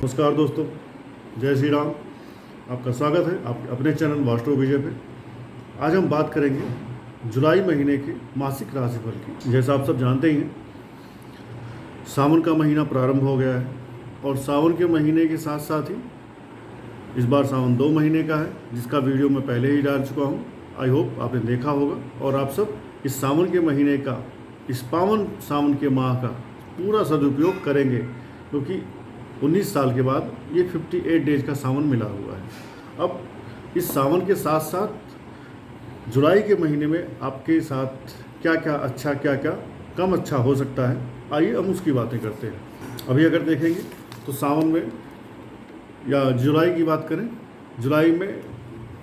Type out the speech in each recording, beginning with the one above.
नमस्कार दोस्तों, जय श्री राम। आपका स्वागत है आप अपने चैनल वास्तु विजय पे। आज हम बात करेंगे जुलाई महीने के मासिक राशिफल की। जैसा आप सब जानते ही हैं, सावन का महीना प्रारंभ हो गया है और सावन के महीने के साथ साथ ही इस बार सावन 2 महीने का है, जिसका वीडियो मैं पहले ही डाल चुका हूँ। आई होप आपने देखा होगा और आप सब इस सावन के महीने का, इस पावन सावन के माह का पूरा सदुपयोग करेंगे, क्योंकि 19 साल के बाद ये 58 डेज का सावन मिला हुआ है। अब इस सावन के साथ साथ जुलाई के महीने में आपके साथ क्या क्या अच्छा, क्या क्या कम अच्छा हो सकता है, आइए हम उसकी बातें करते हैं। अभी अगर देखेंगे तो सावन में या जुलाई की बात करें, जुलाई में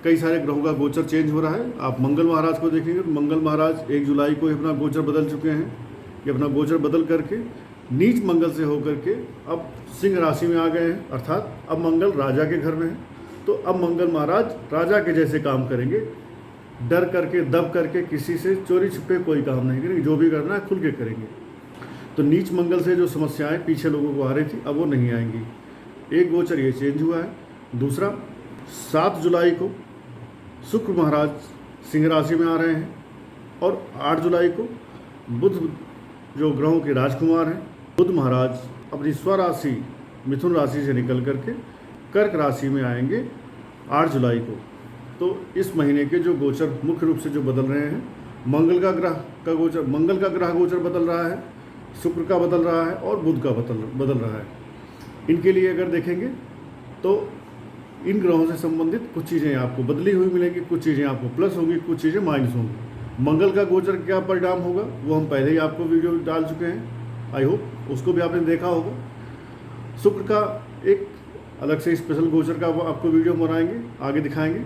कई सारे ग्रहों का गोचर चेंज हो रहा है। आप मंगल महाराज को देखेंगे तो मंगल महाराज 1 जुलाई को ही अपना गोचर बदल चुके हैं। ये अपना गोचर बदल करके नीच मंगल से होकर के अब सिंह राशि में आ गए हैं, अर्थात अब मंगल राजा के घर में है। तो अब मंगल महाराज राजा के जैसे काम करेंगे, डर करके दब करके किसी से चोरी छुपे कोई काम नहीं करेंगे, जो भी करना है खुल के करेंगे। तो नीच मंगल से जो समस्याएं पीछे लोगों को आ रही थी, अब वो नहीं आएंगी। एक गोचर ये चेंज हुआ है। दूसरा, 7 जुलाई को शुक्र महाराज सिंह राशि में आ रहे हैं और 8 जुलाई को बुध, जो ग्रहों के राजकुमार हैं, बुध महाराज अपनी स्वराशि मिथुन राशि से निकल करके कर्क राशि में आएंगे 8 जुलाई को। तो इस महीने के जो गोचर मुख्य रूप से जो बदल रहे हैं, मंगल का ग्रह गोचर बदल रहा है, शुक्र का बदल रहा है और बुध का बदल रहा है। इनके लिए अगर देखेंगे तो इन ग्रहों से संबंधित कुछ चीज़ें आपको बदली हुई मिलेंगी, कुछ चीज़ें आपको प्लस होंगी, कुछ चीज़ें माइनस होंगी। मंगल का गोचर क्या परिणाम होगा वो हम पहले ही आपको वीडियो डाल चुके हैं, आई होप उसको भी आपने देखा होगा। शुक्र का एक अलग से स्पेशल गोचर का आपको वीडियो बनाएंगे, आगे दिखाएंगे,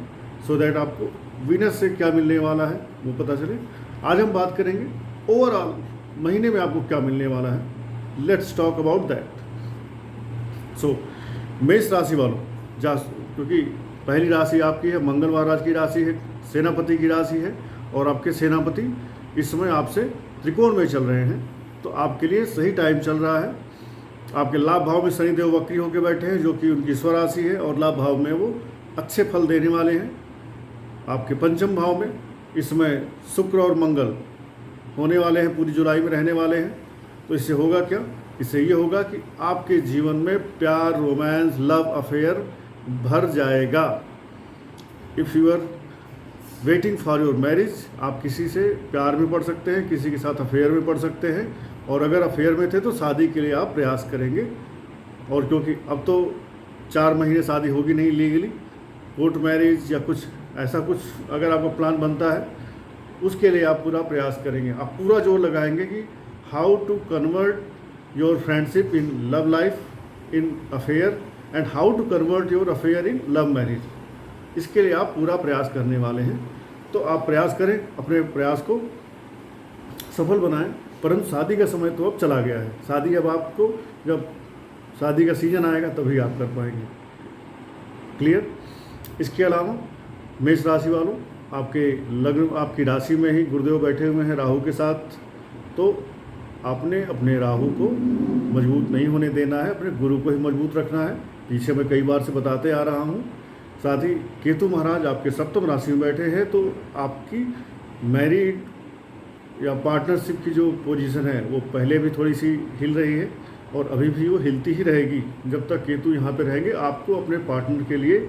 सो दैट आपको वीनस से क्या मिलने वाला है वो पता चले। आज हम बात करेंगे ओवरऑल महीने में आपको क्या मिलने वाला है। Let's talk about that. So मेष राशि वालों, क्योंकि पहली राशि आपकी है, मंगल महाराज की राशि है, सेनापति की राशि है और आपके सेनापति इस समय आपसे त्रिकोण में चल रहे हैं, तो आपके लिए सही टाइम चल रहा है। आपके लाभ भाव में शनिदेव वक्री होकर बैठे हैं, जो कि उनकी स्वराशि है और लाभ भाव में वो अच्छे फल देने वाले हैं। आपके पंचम भाव में इस समय शुक्र और मंगल होने वाले हैं, पूरी जुलाई में रहने वाले हैं। तो इससे होगा क्या? इससे ये होगा कि आपके जीवन में प्यार, रोमांस, लव अफेयर भर जाएगा। If you are waiting for your marriage, आप किसी से प्यार में पड़ सकते हैं, किसी के साथ अफेयर में पड़ सकते हैं, और अगर अफेयर में थे तो शादी के लिए आप प्रयास करेंगे। और क्योंकि अब तो 4 महीने शादी होगी नहीं लीगली, कोर्ट मैरिज या कुछ ऐसा कुछ अगर आपका प्लान बनता है, उसके लिए आप पूरा प्रयास करेंगे। आप पूरा जोर लगाएंगे कि how to convert your friendship in love life in affair and how to convert your affair in love marriage. इसके लिए आप पूरा प्रयास करने वाले हैं। तो आप प्रयास करें, अपने प्रयास को सफल बनाएं। परंतु शादी का समय तो अब चला गया है। शादी अब आपको, जब शादी का सीजन आएगा तभी आप कर पाएंगे। क्लियर? इसके अलावा मेष राशि वालों, आपके लग्न, आपकी राशि में ही गुरुदेव बैठे हुए हैं राहु के साथ, तो आपने अपने राहु को मजबूत नहीं होने देना है, अपने गुरु को ही मजबूत रखना है। पीछे मैं कई बार से बताते आ रहा हूँ। साथ ही केतु महाराज आपके सप्तम राशि में बैठे हैं, तो आपकी मैरिड या पार्टनरशिप की जो पोजीशन है वो पहले भी थोड़ी सी हिल रही है और अभी भी वो हिलती ही रहेगी जब तक केतु यहाँ पे रहेंगे। आपको अपने पार्टनर के लिए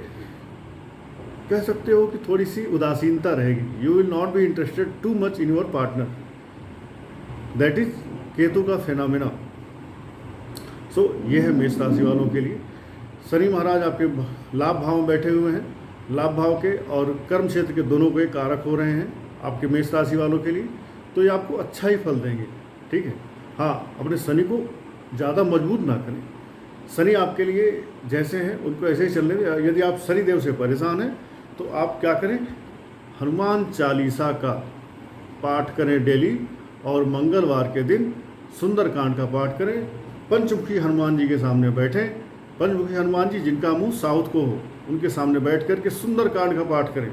कह सकते हो कि थोड़ी सी उदासीनता रहेगी। You will not be interested too much in your partner. That is Ketu का फेनोमेना। सो ये है मेष राशि वालों के लिए। शनि महाराज आपके लाभ भाव में बैठे हुए हैं। लाभ भाव के और कर्म क्षेत्र के दोनों को एक कारक हो रहे हैं आपके मेष राशि वालों के लिए, तो ये आपको अच्छा ही फल देंगे। ठीक है, हाँ, अपने शनि को ज़्यादा मजबूत ना करें। शनि आपके लिए जैसे हैं उनको ऐसे ही चलने दें। यदि आप शनि देव से परेशान हैं तो आप क्या करें, हनुमान चालीसा का पाठ करें डेली, और मंगलवार के दिन सुंदरकांड का पाठ करें। पंचमुखी हनुमान जी के सामने बैठें। पंचमुखी हनुमान जी जिनका मुंह साउथ को हो, उनके सामने बैठ कर के सुंदरकांड का पाठ करें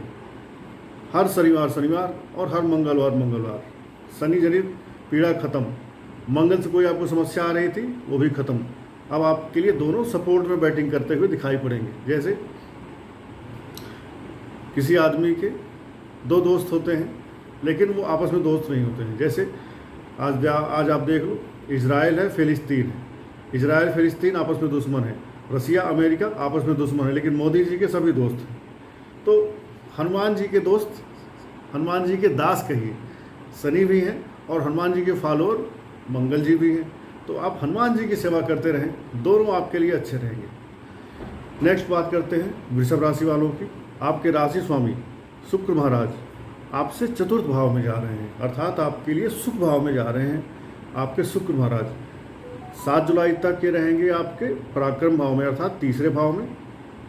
हर शनिवार और हर मंगलवार। शनि जनित पीड़ा खत्म, मंगल से कोई आपको समस्या आ रही थी वो भी खत्म। अब आपके लिए दोनों सपोर्ट में बैटिंग करते हुए दिखाई पड़ेंगे। जैसे किसी आदमी के दो दोस्त होते हैं लेकिन वो आपस में दोस्त नहीं होते हैं। जैसे आज आप देख लो, इजराइल है, फ़िलिस्तीन है। इजराइल फ़िलिस्तीन आपस में दुश्मन है, रसिया अमेरिका आपस में दुश्मन है, लेकिन मोदी जी के सभी दोस्त हैं। तो हनुमान जी के दोस्त, हनुमान जी के दास कहिए, शनि भी हैं, और हनुमान जी के फॉलोअर मंगल जी भी हैं। तो आप हनुमान जी की सेवा करते रहें, दोनों आपके लिए अच्छे रहेंगे। नेक्स्ट बात करते हैं वृषभ राशि वालों की। आपके राशि स्वामी शुक्र महाराज आपसे चतुर्थ भाव में जा रहे हैं, अर्थात आपके लिए सुख भाव में जा रहे हैं। आपके शुक्र महाराज 7 जुलाई तक ये रहेंगे आपके पराक्रम भाव में, अर्थात तीसरे भाव में,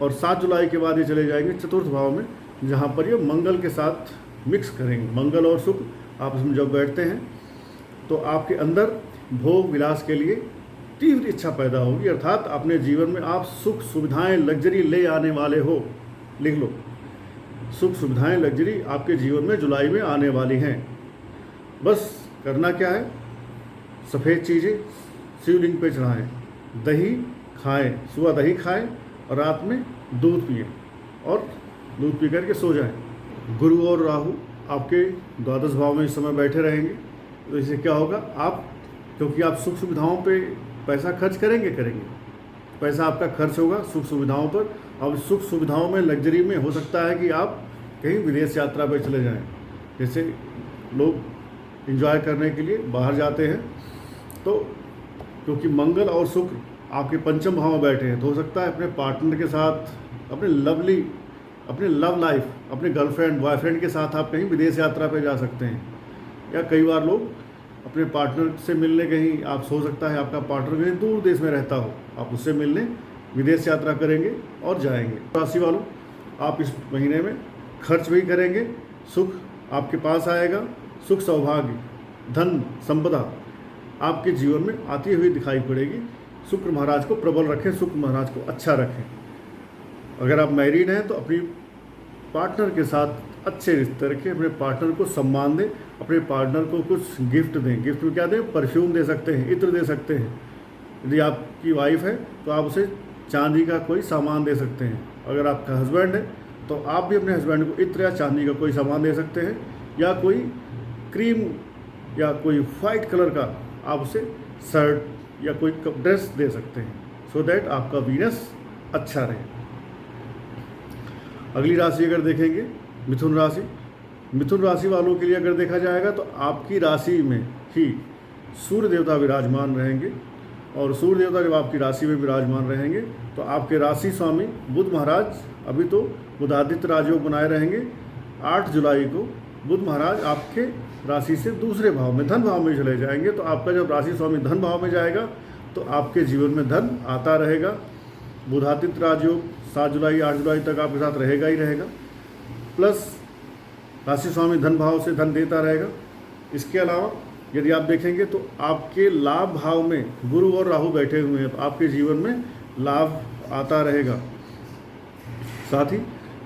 और 7 जुलाई के बाद ये चले जाएंगे चतुर्थ भाव में, जहाँ पर ये मंगल के साथ मिक्स करेंगे। मंगल और शुक्र आपस में जब बैठते हैं तो आपके अंदर भोग विलास के लिए तीव्र इच्छा पैदा होगी, अर्थात अपने जीवन में आप सुख सुविधाएं लग्जरी ले आने वाले हो। लिख लो, सुख सुविधाएं लग्जरी आपके जीवन में जुलाई में आने वाली हैं। बस करना क्या है, सफ़ेद चीज़ें शिवलिंग पे चढ़ाएं, दही खाएं, सुबह दही खाएं और रात में दूध पिएं, और दूध पी करके सो जाएं। गुरु और राहु आपके द्वादश भाव में इस समय बैठे रहेंगे, तो इससे क्या होगा, आप क्योंकि आप सुख सुविधाओं पे पैसा खर्च करेंगे, पैसा आपका खर्च होगा सुख सुविधाओं पर। अब सुख सुविधाओं में लग्जरी में हो सकता है कि आप कहीं विदेश यात्रा पर चले जाएं। जैसे लोग एंजॉय करने के लिए बाहर जाते हैं, तो क्योंकि मंगल और शुक्र आपके पंचम भाव में बैठे हैं, तो हो सकता है अपने पार्टनर के साथ, अपने लव लाइफ, अपने गर्लफ्रेंड बॉयफ्रेंड के साथ आप कहीं विदेश यात्रा पर जा सकते हैं। या कई बार लोग अपने पार्टनर से मिलने, कहीं आप हो सकता है आपका पार्टनर कहीं दूर देश में रहता हो, आप उससे मिलने विदेश यात्रा करेंगे और जाएंगे। राशि वालों, आप इस महीने में खर्च भी करेंगे, सुख आपके पास आएगा, सुख सौभाग्य धन संपदा आपके जीवन में आती हुई दिखाई पड़ेगी। शुक्र महाराज को प्रबल रखें, शुक्र महाराज को अच्छा रखें। अगर आप मैरिड हैं तो अपनी पार्टनर के साथ अच्छे रिश्ते रखें, अपने पार्टनर को सम्मान दें, अपने पार्टनर को कुछ गिफ्ट दें। गिफ्ट में क्या दें, परफ्यूम दे सकते हैं, इत्र दे सकते हैं। यदि आपकी वाइफ है तो आप उसे चांदी का कोई सामान दे सकते हैं। अगर आपका हस्बैंड है तो आप भी अपने हस्बैंड को इत्र या चांदी का कोई सामान दे सकते हैं, या कोई क्रीम या कोई वाइट कलर का आप उसे शर्ट या कोई ड्रेस दे सकते हैं, सो दैट आपका वीनस अच्छा रहे। अगली राशि अगर देखेंगे मिथुन राशि। मिथुन राशि वालों के लिए अगर देखा जाएगा तो आपकी राशि में ही सूर्य देवता विराजमान रहेंगे, और सूर्य देवता जब आपकी राशि में विराजमान रहेंगे तो आपके राशि स्वामी बुध महाराज अभी तो बुधादित्य राजयोग बनाए रहेंगे। 8 जुलाई को बुध महाराज आपके राशि से दूसरे भाव में धन भाव में चले जाएंगे। तो आपका जब राशि स्वामी धन भाव में जाएगा तो आपके जीवन में धन आता रहेगा। बुधादित्य राजयोग 7 जुलाई 8 जुलाई तक आपके साथ रहेगा ही रहेगा, प्लस राशि स्वामी धन भाव से धन देता रहेगा। इसके अलावा यदि आप देखेंगे तो आपके लाभ भाव में गुरु और राहु बैठे हुए हैं, तो आपके जीवन में लाभ आता रहेगा। साथ ही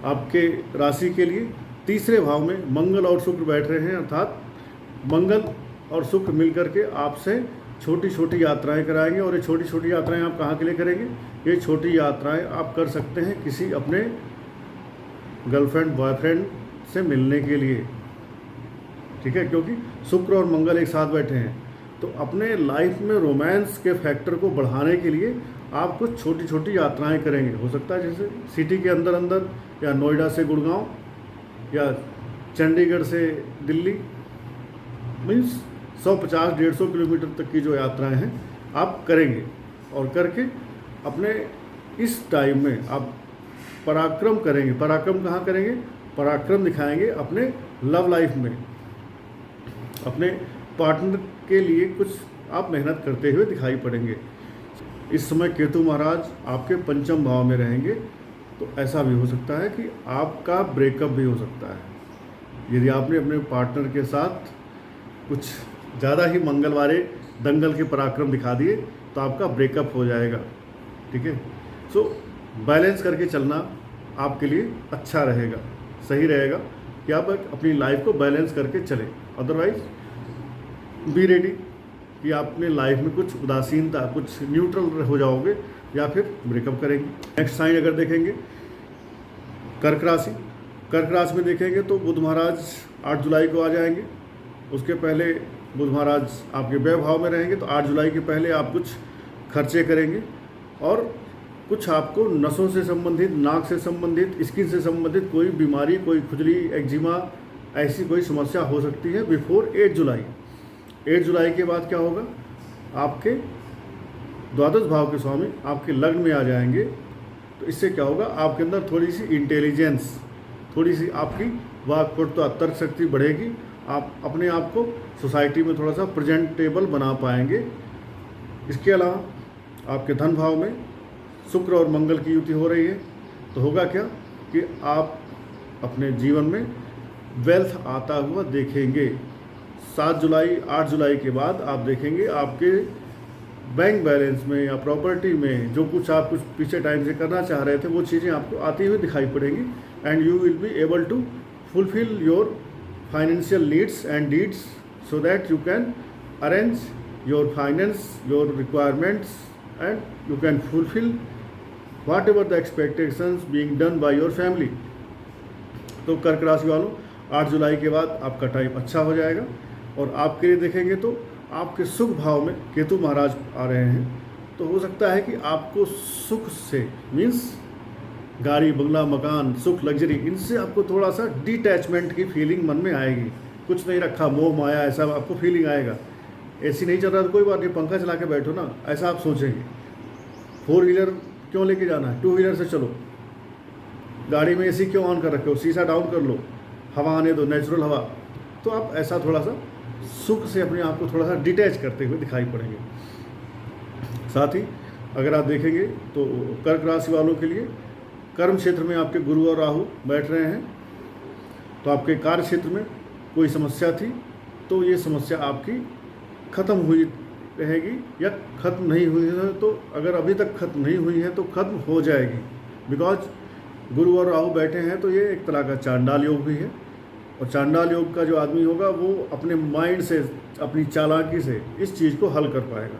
आपके राशि के लिए तीसरे भाव में मंगल और शुक्र बैठ रहे हैं, अर्थात मंगल और शुक्र मिलकर के आपसे छोटी छोटी यात्राएं कराएंगे। और ये छोटी छोटी यात्राएं आप कहाँ के लिए करेंगे, ये छोटी यात्राएं आप कर सकते हैं किसी अपने गर्लफ्रेंड बॉयफ्रेंड से मिलने के लिए, ठीक है, क्योंकि शुक्र और मंगल एक साथ बैठे हैं। तो अपने लाइफ में रोमांस के फैक्टर को बढ़ाने के लिए आप कुछ छोटी छोटी यात्राएं करेंगे। हो सकता है जैसे सिटी के अंदर अंदर, या नोएडा से गुड़गांव, या चंडीगढ़ से दिल्ली, मीन्स 150-150 किलोमीटर तक की जो यात्राएं हैं आप करेंगे। और करके अपने इस टाइम में आप पराक्रम करेंगे। पराक्रम कहाँ करेंगे, पराक्रम दिखाएंगे अपने लव लाइफ में, अपने पार्टनर के लिए कुछ आप मेहनत करते हुए दिखाई पड़ेंगे। इस समय केतु महाराज आपके पंचम भाव में रहेंगे, तो ऐसा भी हो सकता है कि आपका ब्रेकअप भी हो सकता है। यदि आपने अपने पार्टनर के साथ कुछ ज़्यादा ही मंगल वाले दंगल के पराक्रम दिखा दिए तो आपका ब्रेकअप हो जाएगा, ठीक है। सो बैलेंस करके चलना आपके लिए अच्छा रहेगा, सही रहेगा कि आप अपनी लाइफ को बैलेंस करके चलें। अदरवाइज बी रेडी कि आप अपने लाइफ में कुछ उदासीनता, कुछ न्यूट्रल हो जाओगे या फिर ब्रेकअप करेंगे। नेक्स्ट साइन अगर देखेंगे कर्क राशि, कर्क राशि में देखेंगे तो बुध महाराज 8 जुलाई को आ जाएंगे। उसके पहले बुध महाराज आपके व्यय भाव में रहेंगे, तो 8 जुलाई के पहले आप कुछ खर्चे करेंगे और कुछ आपको नसों से संबंधित, नाक से संबंधित, स्किन से संबंधित कोई बीमारी, कोई खुजली, एक्जिमा, ऐसी कोई समस्या हो सकती है बिफोर 8 जुलाई। 8 जुलाई के बाद क्या होगा, आपके द्वादश भाव के स्वामी आपके लग्न में आ जाएंगे। तो इससे क्या होगा, आपके अंदर थोड़ी सी इंटेलिजेंस, थोड़ी सी आपकी वाक्पटुता, तर्क शक्ति बढ़ेगी। आप अपने आप को सोसाइटी में थोड़ा सा प्रेजेंटेबल बना पाएंगे। इसके अलावा आपके धन भाव में शुक्र और मंगल की युति हो रही है, तो होगा क्या कि आप अपने जीवन में वेल्थ आता हुआ देखेंगे। 7 जुलाई 8 जुलाई के बाद आप देखेंगे आपके बैंक बैलेंस में या प्रॉपर्टी में जो कुछ आप कुछ पीछे टाइम से करना चाह रहे थे, वो चीज़ें आपको आती हुई दिखाई पड़ेंगी and you will be able to fulfil your financial needs and deeds so that you can arrange your finance, your requirements and you can fulfil whatever the expectations being done by your family। तो कर्क राशि वालों 8 जुलाई के बाद आपका time अच्छा हो जाएगा। और आपके लिए देखेंगे तो आपके सुख भाव में केतु महाराज आ रहे हैं, तो हो सकता है कि आपको सुख से मीन्स गाड़ी, बंगला, मकान, सुख, लग्जरी, इनसे आपको थोड़ा सा डिटैचमेंट की फीलिंग मन में आएगी। कुछ नहीं रखा, मोह माया, ऐसा आपको फीलिंग आएगा। एसी नहीं चल रहा तो कोई बात नहीं, पंखा चला के बैठो ना, ऐसा आप सोचेंगे। 4 व्हीलर क्यों लेके जाना है, 2 व्हीलर से चलो। गाड़ी में एसी क्यों ऑन कर रखे हो, शीशा डाउन कर लो, हवा आने दो, नेचुरल हवा। तो आप ऐसा थोड़ा सा सुख से अपने आप को थोड़ा सा डिटैच करते हुए दिखाई पड़ेंगे। साथ ही अगर आप देखेंगे तो कर्क राशि वालों के लिए कर्म क्षेत्र में आपके गुरु और राहु बैठ रहे हैं, तो आपके कार्य क्षेत्र में कोई समस्या थी तो ये समस्या आपकी खत्म हुई रहेगी या ख़त्म नहीं हुई है, तो अगर अभी तक ख़त्म नहीं हुई है तो ख़त्म हो जाएगी। बिकॉज गुरु और राहु बैठे हैं तो ये एक तरह का चांडाल योग भी है, और चांडाल योग का जो आदमी होगा वो अपने माइंड से, अपनी चालाकी से इस चीज़ को हल कर पाएगा।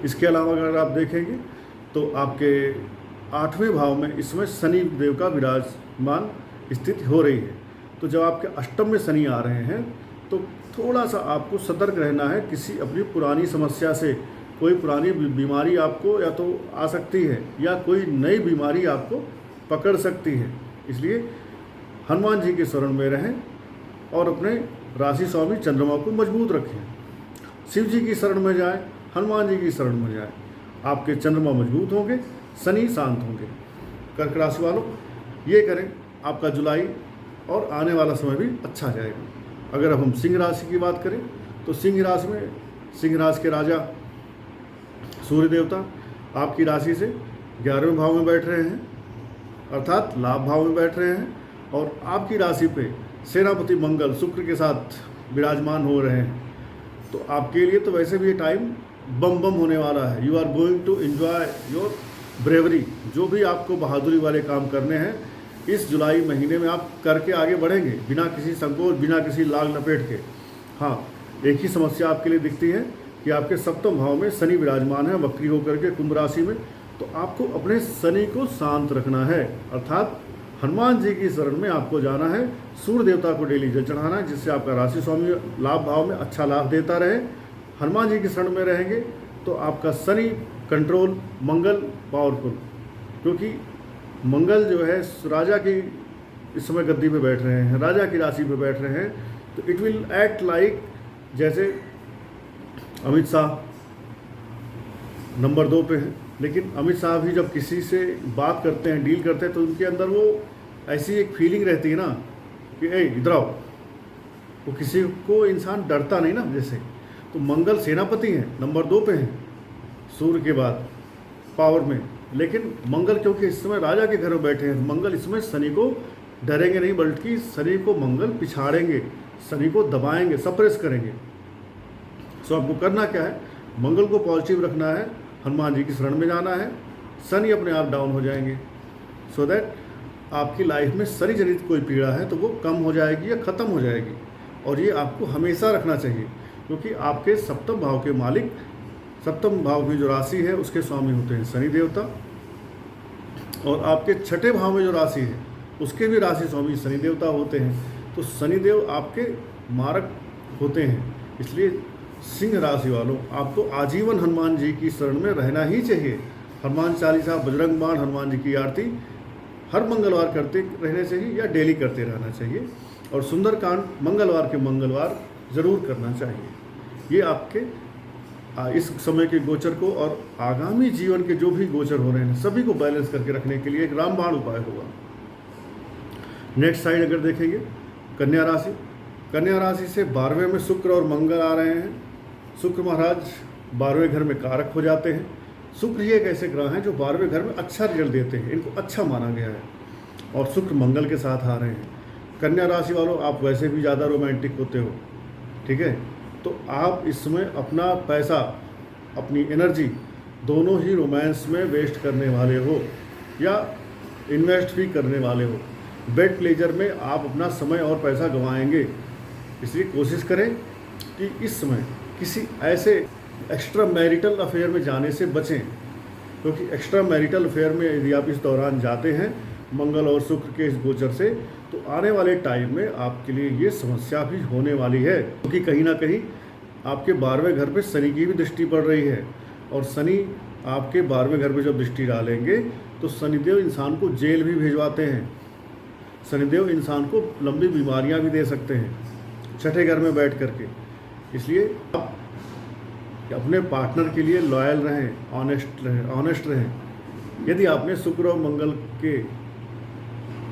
इसके अलावा अगर आप देखेंगे तो आपके 8वें भाव में इस समय शनि देव का विराजमान स्थिति हो रही है। तो जब आपके अष्टम में शनि आ रहे हैं तो थोड़ा सा आपको सतर्क रहना है किसी अपनी पुरानी समस्या से। कोई पुरानी बीमारी आपको या तो आ सकती है या कोई नई बीमारी आपको पकड़ सकती है, इसलिए हनुमान जी के शरण में रहें और अपने राशि स्वामी चंद्रमा को मजबूत रखें। शिव जी की शरण में जाएं, हनुमान जी की शरण में जाएं, आपके चंद्रमा मजबूत होंगे, शनि शांत होंगे। कर्क राशि वालों ये करें, आपका जुलाई और आने वाला समय भी अच्छा जाएगा। अगर अब हम सिंह राशि की बात करें तो सिंह राशि में सिंह राशि के राजा सूर्य देवता आपकी राशि से 11वें भाव में बैठ रहे हैं, अर्थात लाभ भाव में बैठ रहे हैं, और आपकी राशि पे सेनापति मंगल शुक्र के साथ विराजमान हो रहे हैं। तो आपके लिए तो वैसे भी ये टाइम बम बम होने वाला है। You are going to enjoy your bravery. जो भी आपको बहादुरी वाले काम करने हैं इस जुलाई महीने में आप करके आगे बढ़ेंगे बिना किसी संकोच, बिना किसी लाग लपेट के। हाँ, एक ही समस्या आपके लिए दिखती है कि आपके 7वें भाव में शनि विराजमान है वक्री होकर के कुंभ राशि में। तो आपको अपने शनि को शांत रखना है, अर्थात हनुमान जी की शरण में आपको जाना है, सूर्य देवता को डेली जल चढ़ाना है, जिससे आपका राशि स्वामी लाभ भाव में अच्छा लाभ देता रहे। हनुमान जी की शरण में रहेंगे तो आपका शनि कंट्रोल, मंगल पावरफुल, क्योंकि मंगल जो है राजा की इस समय गद्दी पे बैठ रहे हैं, राजा की राशि पे बैठ रहे हैं, तो इट विल एक्ट लाइक जैसे अमित शाह नंबर 2 पे हैं, लेकिन अमित शाह भी जब किसी से बात करते हैं, डील करते हैं, तो उनके अंदर वो ऐसी एक फीलिंग रहती है ना कि ए इधर आओ। वो किसी को इंसान डरता नहीं ना जैसे। तो मंगल सेनापति हैं, नंबर 2 पे हैं सूर्य के बाद पावर में, लेकिन मंगल क्योंकि इस समय राजा के घर में बैठे हैं, मंगल इसमें शनि को डरेंगे नहीं, बल्कि शनि को मंगल पिछाड़ेंगे, शनि को दबाएंगे, सप्रेस करेंगे। सो आपको करना क्या है, मंगल को पॉजिटिव रखना है, हनुमान जी की शरण में जाना है, शनि अपने आप डाउन हो जाएंगे, सो दैट आपकी लाइफ में शनि जनित कोई पीड़ा है तो वो कम हो जाएगी या ख़त्म हो जाएगी। और ये आपको हमेशा रखना चाहिए, क्योंकि आपके सप्तम भाव के मालिक, सप्तम भाव की जो राशि है उसके स्वामी होते हैं शनि देवता, और आपके छठे भाव में जो राशि है उसके भी राशि स्वामी शनि देवता होते हैं। तो शनिदेव आपके मारक होते हैं, इसलिए सिंह राशि वालों आपको आजीवन हनुमान जी की शरण में रहना ही चाहिए। हनुमान चालीसा, बजरंग बाण, हनुमान जी की आरती हर मंगलवार करते रहने चाहिए या डेली करते रहना चाहिए, और सुंदरकांड मंगलवार के मंगलवार ज़रूर करना चाहिए। ये आपके इस समय के गोचर को और आगामी जीवन के जो भी गोचर हो रहे हैं सभी को बैलेंस करके रखने के लिए एक रामबाण उपाय होगा। नेक्स्ट साइड अगर देखेंगे कन्या राशि, कन्या राशि से 12वें में शुक्र और मंगल आ रहे हैं। शुक्र महाराज 12वें घर में कारक हो जाते हैं। शुक्र ही एक ऐसे ग्रह हैं जो 12वें घर में अच्छा रिजल्ट देते हैं, इनको अच्छा माना गया है, और शुक्र मंगल के साथ आ रहे हैं। कन्या राशि वालों आप वैसे भी ज़्यादा रोमांटिक होते हो, ठीक है, तो आप इस समय अपना पैसा, अपनी एनर्जी दोनों ही रोमांस में वेस्ट करने वाले हो या इन्वेस्ट भी करने वाले हो। बेड प्लेजर में आप अपना समय और पैसा गंवाएंगे, इसलिए कोशिश करें कि इस समय किसी ऐसे एक्स्ट्रा मैरिटल अफेयर में जाने से बचें, क्योंकि एक्स्ट्रा मैरिटल अफेयर में यदि आप इस दौरान जाते हैं मंगल और शुक्र के इस गोचर से, तो आने वाले टाइम में आपके लिए ये समस्या भी होने वाली है, क्योंकि कहीं ना कहीं आपके 12वें घर पे शनि की भी दृष्टि पड़ रही है, और शनि आपके 12वें घर पे जब दृष्टि डालेंगे तो शनिदेव इंसान को जेल भी भिजवाते हैं। शनिदेव इंसान को लंबी बीमारियां भी दे सकते हैं छठे घर में बैठ करके। इसलिए आप अपने पार्टनर के लिए लॉयल रहें, ऑनेस्ट रहें। यदि आपने शुक्र और मंगल के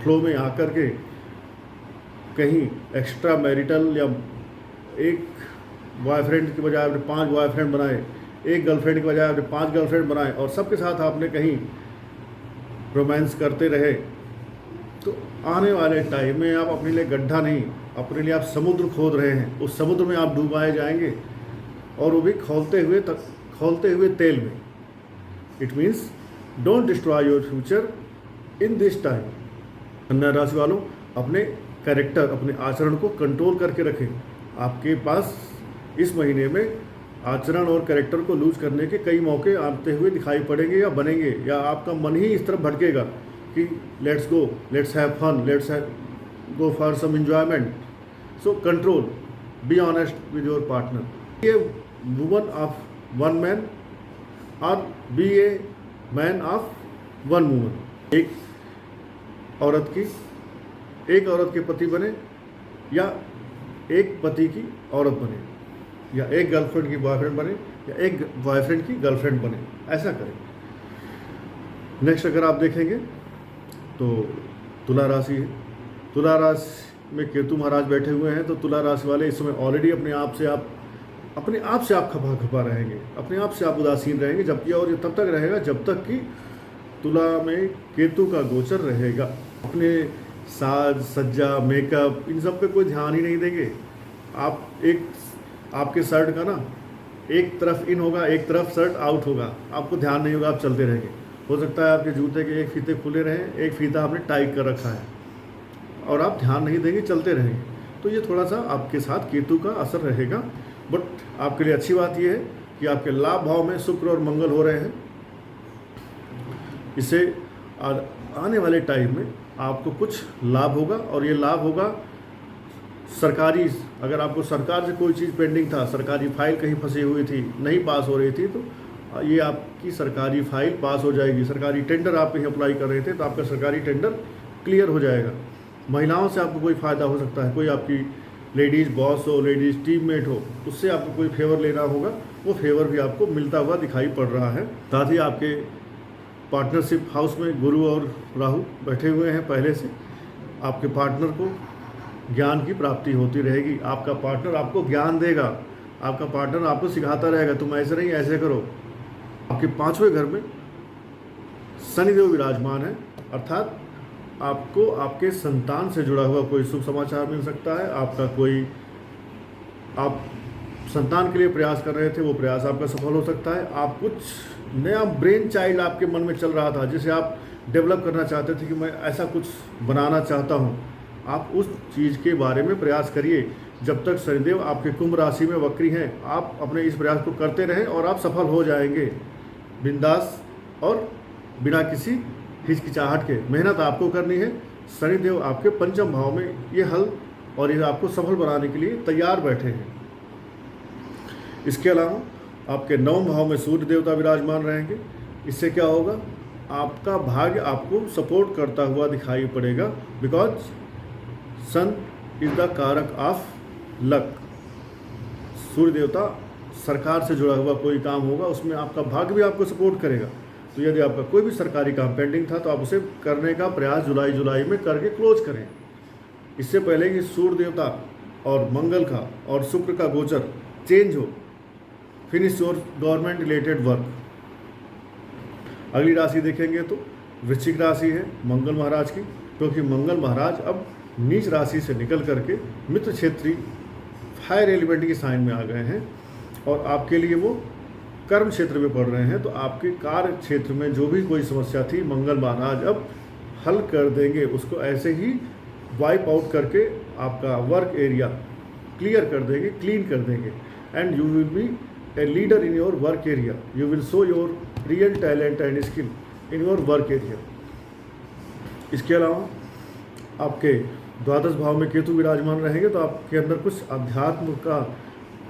फ्लो में आकर के कहीं एक्स्ट्रा मैरिटल या एक बॉयफ्रेंड के बजाय आपने 5 बॉयफ्रेंड बनाए, एक गर्लफ्रेंड के बजाय आपने 5 गर्लफ्रेंड बनाए, और सबके साथ आपने कहीं रोमांस करते रहे, तो आने वाले टाइम में आप अपने लिए गड्ढा नहीं, अपने लिए आप समुद्र खोद रहे हैं, उस समुद्र में आप डूबाए जाएंगे, और वो भी खौलते हुए तेल में। It means don't destroy your future in this time. कन्या राशि वालों अपने कैरेक्टर, अपने आचरण को कंट्रोल करके रखें। आपके पास इस महीने में आचरण और कैरेक्टर को लूज करने के कई मौके आते हुए दिखाई पड़ेंगे या बनेंगे, या आपका मन ही इस तरफ भटकेगा कि let's go, let's have fun, let's go for some enjoyment. So control, be honest with your partner. ये वुमन ऑफ वन मैन और be a man of one woman. एक औरत के पति बने, या एक पति की औरत बने, या एक गर्लफ्रेंड की बॉयफ्रेंड बने, या एक बॉयफ्रेंड की गर्लफ्रेंड बने, ऐसा करें। नेक्स्ट अगर आप देखेंगे तो तुला राशि है। तुला राशि में केतु महाराज बैठे हुए हैं, तो तुला राशि वाले इस समय ऑलरेडी अपने आप से आप खपा रहेंगे, अपने आप से आप उदासीन रहेंगे, जबकि और ये तब तक रहेगा जब तक कि तुला में केतु का गोचर रहेगा। अपने साज सज्जा, मेकअप, इन सब पे कोई ध्यान ही नहीं देंगे। आपके शर्ट का ना एक तरफ इन होगा, एक तरफ शर्ट आउट होगा, आपको ध्यान नहीं होगा, आप चलते रहेंगे। हो सकता है आपके जूते के एक फीते खुले रहें, एक फीता आपने टाइट कर रखा है, और आप ध्यान नहीं देंगे, चलते रहेंगे। तो ये थोड़ा सा आपके साथ केतु का असर रहेगा। बट आपके लिए अच्छी बात यह है कि आपके लाभ भाव में शुक्र और मंगल हो रहे हैं। इससे आने वाले टाइम में आपको कुछ लाभ होगा, और ये लाभ होगा सरकारी, अगर आपको सरकार से कोई चीज़ पेंडिंग था, सरकारी फाइल कहीं फंसी हुई थी, नहीं पास हो रही थी, तो ये आपकी सरकारी फाइल पास हो जाएगी। सरकारी टेंडर आप कहीं अप्लाई कर रहे थे तो आपका सरकारी टेंडर क्लियर हो जाएगा। महिलाओं से आपको कोई फ़ायदा हो सकता है, कोई आपकी लेडीज़ बॉस हो, लेडीज़ टीममेट हो, उससे आपको कोई फेवर लेना होगा, वो फेवर भी आपको मिलता हुआ दिखाई पड़ रहा है। साथ ही आपके पार्टनरशिप हाउस में गुरु और राहु बैठे हुए हैं पहले से, आपके पार्टनर को ज्ञान की प्राप्ति होती रहेगी। आपका पार्टनर आपको ज्ञान देगा, आपका पार्टनर आपको सिखाता रहेगा, तुम ऐसे नहीं ऐसे करो। आपके 5वें घर में शनिदेव विराजमान है, अर्थात आपको आपके संतान से जुड़ा हुआ कोई शुभ समाचार मिल सकता है। आप संतान के लिए प्रयास कर रहे थे, वो प्रयास आपका सफल हो सकता है। आप कुछ नया ब्रेन चाइल्ड आपके मन में चल रहा था, जिसे आप डेवलप करना चाहते थे कि मैं ऐसा कुछ बनाना चाहता हूँ, आप उस चीज़ के बारे में प्रयास करिए जब तक शनिदेव आपके कुंभ राशि में वक्री हैं, आप अपने इस प्रयास को करते रहें और आप सफल हो जाएंगे बिंदास और बिना किसी हिचकिचाहट के। मेहनत आपको करनी है। शनिदेव आपके पंचम भाव में ये हल और ये आपको सफल बनाने के लिए तैयार बैठे हैं। इसके अलावा आपके नवम भाव में सूर्य देवता विराजमान रहेंगे। इससे क्या होगा, आपका भाग्य आपको सपोर्ट करता हुआ दिखाई पड़ेगा, बिकॉज सन इज द कारक ऑफ लक। सूर्य देवता सरकार से जुड़ा हुआ कोई काम होगा, उसमें आपका भाग्य भी आपको सपोर्ट करेगा। तो यदि आपका कोई भी सरकारी काम पेंडिंग था तो आप उसे करने का प्रयास जुलाई में करके क्लोज करें। इससे पहले कि सूर्य देवता और मंगल का और शुक्र का गोचर चेंज हो, finish your government related work. अगली राशि देखेंगे तो वृश्चिक राशि है मंगल महाराज की, क्योंकि मंगल महाराज अब नीच राशि से निकल करके मित्र क्षेत्रीय फायर एलिमेंट की साइन में आ गए हैं और आपके लिए वो कर्म क्षेत्र में पड़ रहे हैं। तो आपके कार्य क्षेत्र में जो भी कोई समस्या थी, मंगल महाराज अब हल कर देंगे, उसको ऐसे ही वाइप आउट करके आपका वर्क एरिया क्लियर कर देंगे, क्लीन कर देंगे। And you will B a leader in your work area. You will show your real talent and skill in your work area. इसके अलावा आपके द्वादश भाव में केतु विराजमान रहेंगे, तो आपके अंदर कुछ अध्यात्म का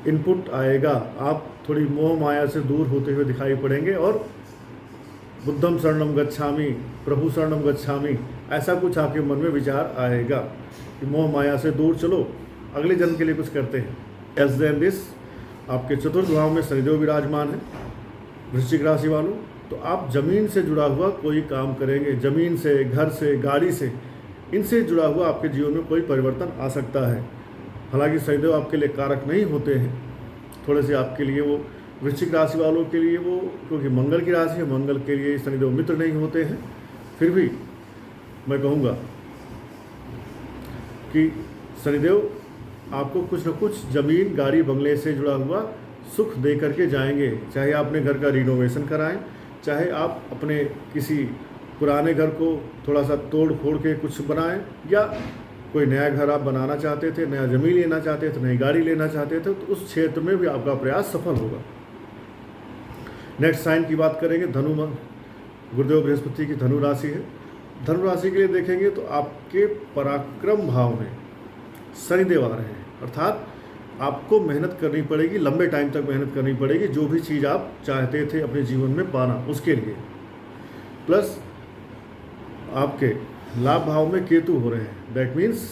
इनपुट आएगा। आप थोड़ी मोह माया से दूर होते हुए दिखाई पड़ेंगे और बुद्धम शरणम गच्छामि, प्रभु शरणम गच्छामि, ऐसा कुछ आपके मन में विचार आएगा कि मोह माया से दूर चलो, अगले जन्म के लिए कुछ करते हैं। एस देन दिस आपके चतुर्थ भाव में शनिदेव विराजमान है वृश्चिक राशि वालों, तो आप जमीन से जुड़ा हुआ कोई काम करेंगे। जमीन से, घर से, गाड़ी से, इनसे जुड़ा हुआ आपके जीवन में कोई परिवर्तन आ सकता है। हालांकि शनिदेव आपके लिए कारक नहीं होते हैं, थोड़े से आपके लिए वो वृश्चिक राशि वालों के लिए वो, क्योंकि मंगल की राशि है, मंगल के लिए शनिदेव मित्र नहीं होते हैं। फिर भी मैं कहूँगा कि शनिदेव आपको कुछ न कुछ ज़मीन, गाड़ी, बंगले से जुड़ा हुआ सुख दे करके जाएंगे। चाहे आपने घर का रिनोवेशन कराएं, चाहे आप अपने किसी पुराने घर को थोड़ा सा तोड़ फोड़ के कुछ बनाएं, या कोई नया घर आप बनाना चाहते थे, नया ज़मीन लेना चाहते थे, नई गाड़ी लेना चाहते थे, तो उस क्षेत्र में भी आपका प्रयास सफल होगा। नेक्स्ट साइन की बात करेंगे, धनु। गुरुदेव बृहस्पति की धनु राशि है। धनु राशि के लिए देखेंगे तो आपके पराक्रम भाव में शनिदेव आ रहे हैं, अर्थात आपको मेहनत करनी पड़ेगी, लंबे टाइम तक मेहनत करनी पड़ेगी, जो भी चीज़ आप चाहते थे अपने जीवन में पाना, उसके लिए। प्लस आपके लाभ भाव में केतु हो रहे हैं। दैट मीन्स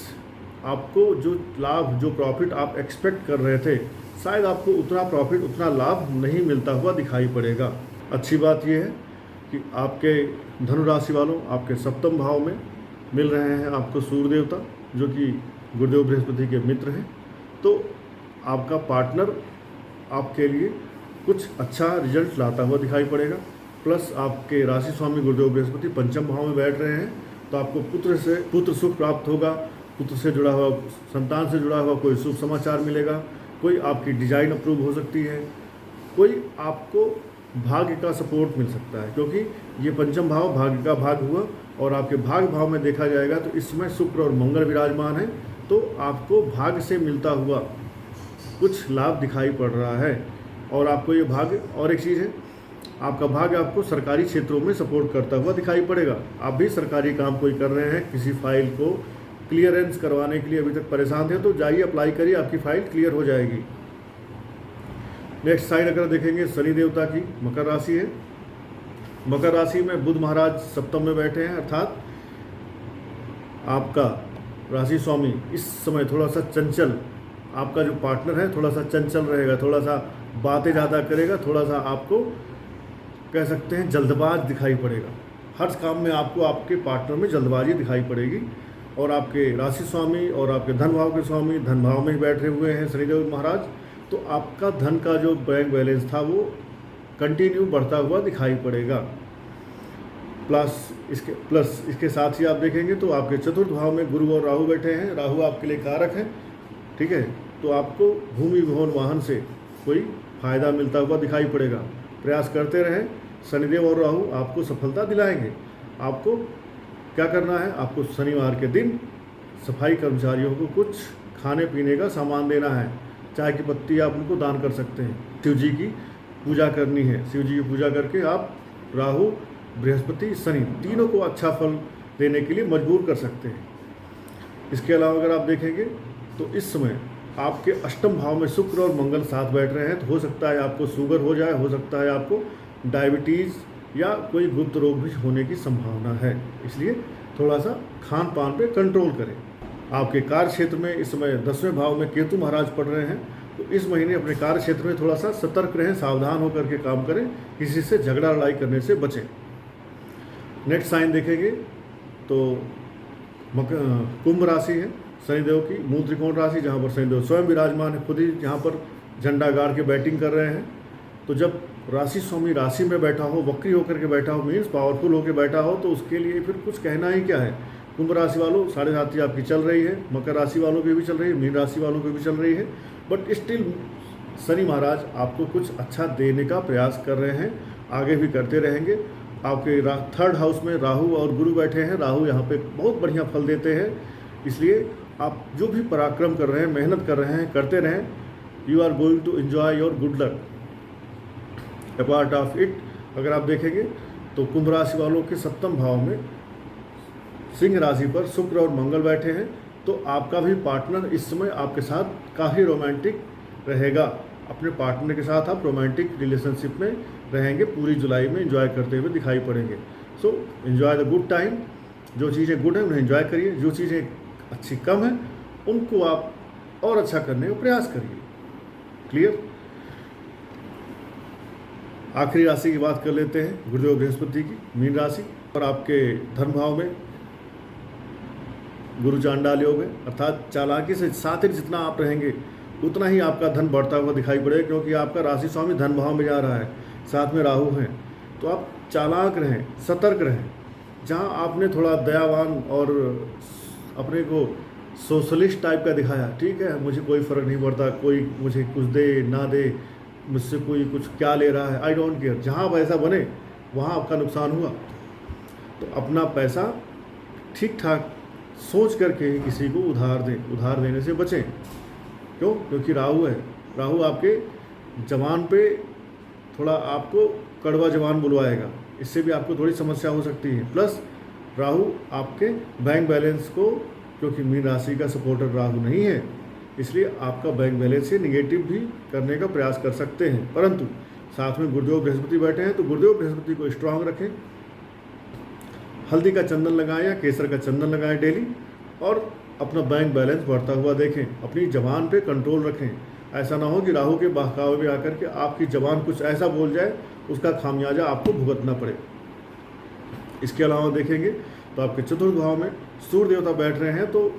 आपको जो लाभ, जो प्रॉफिट आप एक्सपेक्ट कर रहे थे, शायद आपको उतना प्रॉफिट, उतना लाभ नहीं मिलता हुआ दिखाई पड़ेगा। अच्छी बात यह है कि आपके धनु राशि वालों, आपके सप्तम भाव में मिल रहे हैं आपको सूर्य देवता, जो कि गुरुदेव बृहस्पति के मित्र हैं। तो आपका पार्टनर आपके लिए कुछ अच्छा रिजल्ट लाता हुआ दिखाई पड़ेगा। प्लस आपके राशि स्वामी गुरुदेव बृहस्पति पंचम भाव में बैठ रहे हैं, तो आपको पुत्र सुख प्राप्त होगा, पुत्र से जुड़ा हुआ, संतान से जुड़ा हुआ कोई शुभ समाचार मिलेगा, कोई आपकी डिजाइन अप्रूव हो सकती है, कोई आपको भाग्य का सपोर्ट मिल सकता है, क्योंकि ये पंचम भाव भाग्य का भाग हुआ और आपके भाग्य भाव में देखा जाएगा तो इस समय शुक्र और मंगल विराजमान है, तो आपको भाग्य से मिलता हुआ कुछ लाभ दिखाई पड़ रहा है। और आपको ये भाग्य, और एक चीज़ है, आपका भाग्य आपको सरकारी क्षेत्रों में सपोर्ट करता हुआ दिखाई पड़ेगा। आप भी सरकारी काम कोई कर रहे हैं, किसी फाइल को क्लियरेंस करवाने के लिए अभी तक परेशान थे, तो जाइए अप्लाई करिए, आपकी फाइल क्लियर हो जाएगी। नेक्स्ट साइन अगर देखेंगे, शनि देवता की मकर राशि है। मकर राशि में बुध महाराज सप्तम में बैठे हैं, अर्थात आपका राशि स्वामी इस समय थोड़ा सा चंचल, आपका जो पार्टनर है थोड़ा सा चंचल रहेगा, थोड़ा सा बातें ज़्यादा करेगा, थोड़ा सा आपको कह सकते हैं जल्दबाज दिखाई पड़ेगा। हर काम में आपको आपके पार्टनर में जल्दबाजी दिखाई पड़ेगी। और आपके राशि स्वामी और आपके धन भाव के स्वामी धन भाव में ही बैठे हुए हैं शनिदेव महाराज, तो आपका धन का जो बैंक बैलेंस था वो कंटिन्यू बढ़ता हुआ दिखाई पड़ेगा। प्लस इसके साथ ही आप देखेंगे तो आपके चतुर्थ भाव में गुरु और राहु बैठे हैं। राहु आपके लिए कारक है, ठीक है, तो आपको भूमि भवन वाहन से कोई फायदा मिलता हुआ दिखाई पड़ेगा। प्रयास करते रहें, शनिदेव और राहु आपको सफलता दिलाएंगे। आपको क्या करना है, आपको शनिवार के दिन सफाई कर्मचारियों को कुछ खाने पीने का सामान देना है, चाय की पत्ती आप उनको दान कर सकते हैं। शिव जी की पूजा करनी है, शिव जी की पूजा करके आप राहु, बृहस्पति, शनि तीनों को अच्छा फल देने के लिए मजबूर कर सकते हैं। इसके अलावा अगर आप देखेंगे तो इस समय आपके अष्टम भाव में शुक्र और मंगल साथ बैठ रहे हैं, तो हो सकता है आपको शुगर हो जाए, हो सकता है आपको डायबिटीज़ या कोई गुप्त रोग भी होने की संभावना है। इसलिए थोड़ा सा खान पान पे कंट्रोल करें। आपके कार्य क्षेत्र में इस समय 10वें भाव में केतु महाराज पढ़ रहे हैं, तो इस महीने अपने कार्य क्षेत्र में थोड़ा सा सतर्क रहें, सावधान होकर के काम करें, किसी से झगड़ा लड़ाई करने से बचें। नेक्स्ट साइन देखेंगे तो कुंभ राशि है, शनिदेव की मूल त्रिकोण राशि, जहाँ पर शनिदेव स्वयं विराजमान है, खुद ही यहाँ पर झंडा गाड़ के बैटिंग कर रहे हैं। तो जब राशि स्वामी राशि में बैठा हो, वक्री होकर के बैठा हो, मीन्स पावरफुल होकर बैठा हो, तो उसके लिए फिर कुछ कहना ही क्या है। कुंभ राशि वालों 7.5 आपकी चल रही है, मकर राशि वालों की भी चल रही है, मीन राशि वालों की भी चल रही है, बट स्टिल शनि महाराज आपको कुछ अच्छा देने का प्रयास कर रहे हैं, आगे भी करते रहेंगे। आपके 3rd हाउस में राहु और गुरु बैठे हैं, राहु यहाँ पे बहुत बढ़िया फल देते हैं, इसलिए आप जो भी पराक्रम कर रहे हैं, मेहनत कर रहे हैं, करते रहें। You are going to enjoy your good luck. Apart of it अगर आप देखेंगे तो कुंभ राशि वालों के 7वें भाव में सिंह राशि पर शुक्र और मंगल बैठे हैं, तो आपका भी पार्टनर इस समय आपके साथ काफ़ी रोमांटिक रहेगा। अपने पार्टनर के साथ आप रोमांटिक रिलेशनशिप में रहेंगे, पूरी जुलाई में एंजॉय करते हुए दिखाई पड़ेंगे। So enjoy the good time. जो चीज़ें गुड हैं उन्हें एंजॉय करिए, जो चीज़ें अच्छी कम हैं उनको आप और अच्छा करने का प्रयास करिए। क्लियर। आखिरी राशि की बात कर लेते हैं, गुरुदेव बृहस्पति की, मीन राशि। और आपके धन भाव में गुरु चांडाल योग है, अर्थात चालाकी से सातिर जितना आप रहेंगे उतना ही आपका धन बढ़ता हुआ दिखाई पड़ेगा, क्योंकि आपका राशि स्वामी धन भाव में जा रहा है, साथ में राहु हैं। तो आप चालाक रहें, सतर्क रहें। जहाँ आपने थोड़ा दयावान और अपने को सोशलिस्ट टाइप का दिखाया, ठीक है मुझे कोई फ़र्क नहीं पड़ता, कोई मुझे कुछ दे ना दे, मुझसे कोई कुछ क्या ले रहा है, आई डोंट केयर, जहाँ आप ऐसा बने वहाँ आपका नुकसान हुआ। तो अपना पैसा ठीक ठाक सोच करके ही किसी को उधार दें, उधार देने से बचें। क्यों? क्योंकि राहु है, राहु आपके जवान पे थोड़ा आपको कड़वा जवान बुलवाएगा, इससे भी आपको थोड़ी समस्या हो सकती है। प्लस राहु आपके बैंक बैलेंस को, क्योंकि मीन राशि का सपोर्टर राहु नहीं है, इसलिए आपका बैंक बैलेंस से निगेटिव भी करने का प्रयास कर सकते हैं। परंतु साथ में गुरुदेव बृहस्पति बैठे हैं, तो गुरुदेव बृहस्पति को स्ट्रांग रखें। हल्दी का चंदन लगाएं या केसर का चंदन लगाएं डेली, और अपना बैंक बैलेंस बढ़ता हुआ देखें। अपनी ज़बान पे कंट्रोल रखें, ऐसा ना हो कि राहु के बहकावे में आकर के आपकी ज़बान कुछ ऐसा बोल जाए उसका खामियाजा आपको भुगतना पड़े। इसके अलावा देखेंगे तो आपके 4th भाव में सूर्य देवता बैठ रहे हैं, तो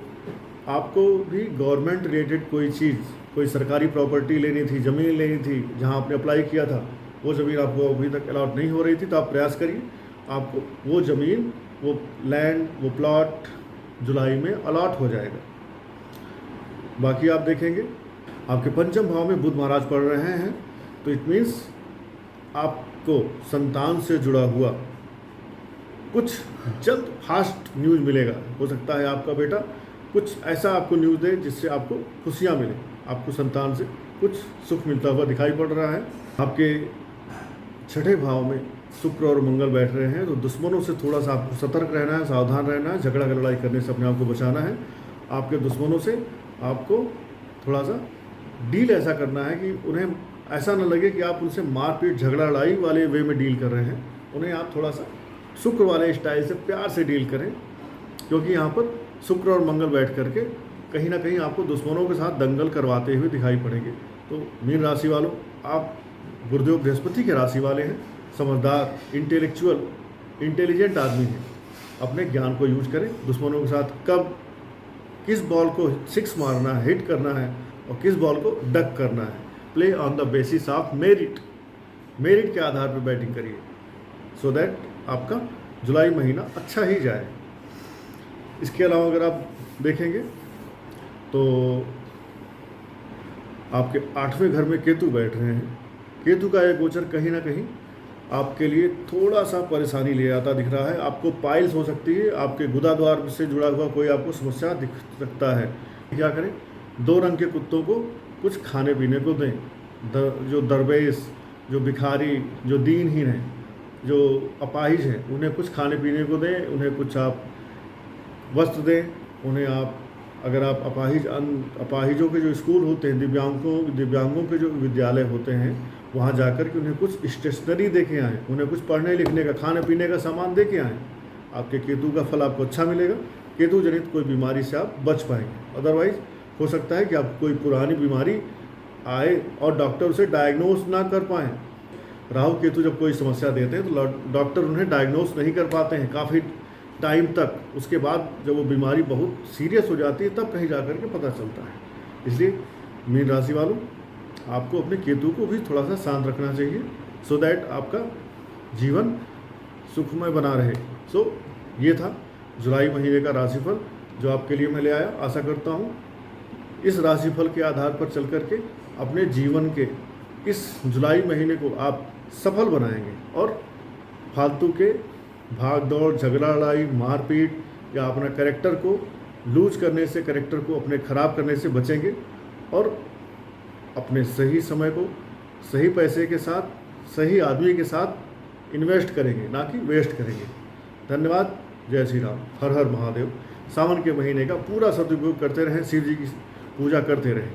आपको भी गवर्नमेंट रिलेटेड कोई चीज़, कोई सरकारी प्रॉपर्टी लेनी थी, ज़मीन लेनी थी, जहां आपने अप्लाई किया था वो ज़मीन आपको अभी तक अलॉट नहीं हो रही थी, तो आप प्रयास करिए आपको वो ज़मीन, वो लैंड, वो प्लॉट जुलाई में अलॉट हो जाएगा। बाकी आप देखेंगे आपके 5वें भाव में बुध महाराज पढ़ रहे हैं, तो इट मीन्स आपको संतान से जुड़ा हुआ कुछ जल्द फास्ट न्यूज़ मिलेगा। हो सकता है आपका बेटा कुछ ऐसा आपको न्यूज़ दे जिससे आपको खुशियाँ मिले, आपको संतान से कुछ सुख मिलता हुआ दिखाई पड़ रहा है। आपके 6ठे भाव में शुक्र और मंगल बैठ रहे हैं, तो दुश्मनों से थोड़ा सा आपको सतर्क रहना है, सावधान रहना है, झगड़ा लड़ाई करने से अपने आप को बचाना है। आपके दुश्मनों से आपको थोड़ा सा डील ऐसा करना है कि उन्हें ऐसा न लगे कि आप उनसे मारपीट झगड़ा लड़ाई वाले वे में डील कर रहे हैं, उन्हें आप थोड़ा सा शुक्र वाले स्टाइल से प्यार से डील करें, क्योंकि यहाँ पर शुक्र और मंगल बैठ करके कहीं ना कहीं आपको दुश्मनों के साथ दंगल करवाते हुए दिखाई पड़ेंगे। तो मीन राशि वालों, आप गुरुदेव बृहस्पति के राशि वाले हैं, समझदार, इंटेलिजेंट आदमी हैं। अपने ज्ञान को यूज करें, दुश्मनों के साथ कब किस बॉल को 6 मारना है, हिट करना है, और किस बॉल को डक करना है। Play on the basis of merit के आधार पर बैटिंग करिए, सो दैट आपका जुलाई महीना अच्छा ही जाए। इसके अलावा अगर आप देखेंगे तो आपके 8वें घर में केतु बैठ रहे हैं। केतु का यह गोचर कहीं ना कहीं आपके लिए थोड़ा सा परेशानी ले आता दिख रहा है। आपको पाइल्स हो सकती है, आपके गुदा द्वार से जुड़ा हुआ कोई आपको समस्या दिख सकता है। क्या करें? 2 रंग के कुत्तों को कुछ खाने पीने को दें। जो दरवेश, जो भिखारी, जो दीनहीन हैं, जो अपाहिज हैं, उन्हें कुछ खाने पीने को दें, उन्हें कुछ आप वस्त्र दें, उन्हें आप, अगर आप अपाहिजों के जो स्कूल होते हैं, दिव्यांगों के जो विद्यालय होते हैं, वहाँ जाकर के उन्हें कुछ स्टेशनरी दे के आएँ, उन्हें कुछ पढ़ने लिखने का, खाने पीने का सामान दे के आएँ। आपके केतु का फल आपको अच्छा मिलेगा। केतु जनित कोई बीमारी से आप बच पाएंगे। अदरवाइज हो सकता है कि आप कोई पुरानी बीमारी आए और डॉक्टर उसे डायग्नोस ना कर पाएँ। राहु केतु जब कोई समस्या देते हैं तो डॉक्टर उन्हें डायग्नोस नहीं कर पाते हैं काफ़ी टाइम तक। उसके बाद जब वो बीमारी बहुत सीरियस हो जाती है तब कहीं जा कर के पता चलता है। इसलिए मीन राशि वालों, आपको अपने केतु को भी थोड़ा सा शांत रखना चाहिए, सो दैट आपका जीवन सुखमय बना रहे। सो ये था जुलाई महीने का राशिफल जो आपके लिए मैं ले आया। आशा करता हूँ इस राशिफल के आधार पर चल कर के अपने जीवन के इस जुलाई महीने को आप सफल बनाएंगे और फालतू के भाग दौड़, झगड़ा, लड़ाई, मारपीट या अपना कैरेक्टर को लूज करने से, कैरेक्टर को अपने ख़राब करने से बचेंगे और अपने सही समय को सही पैसे के साथ, सही आदमी के साथ इन्वेस्ट करेंगे, ना कि वेस्ट करेंगे। धन्यवाद। जय श्री राम। हर हर महादेव। सावन के महीने का पूरा सदुपयोग करते रहें, शिव जी की पूजा करते रहें।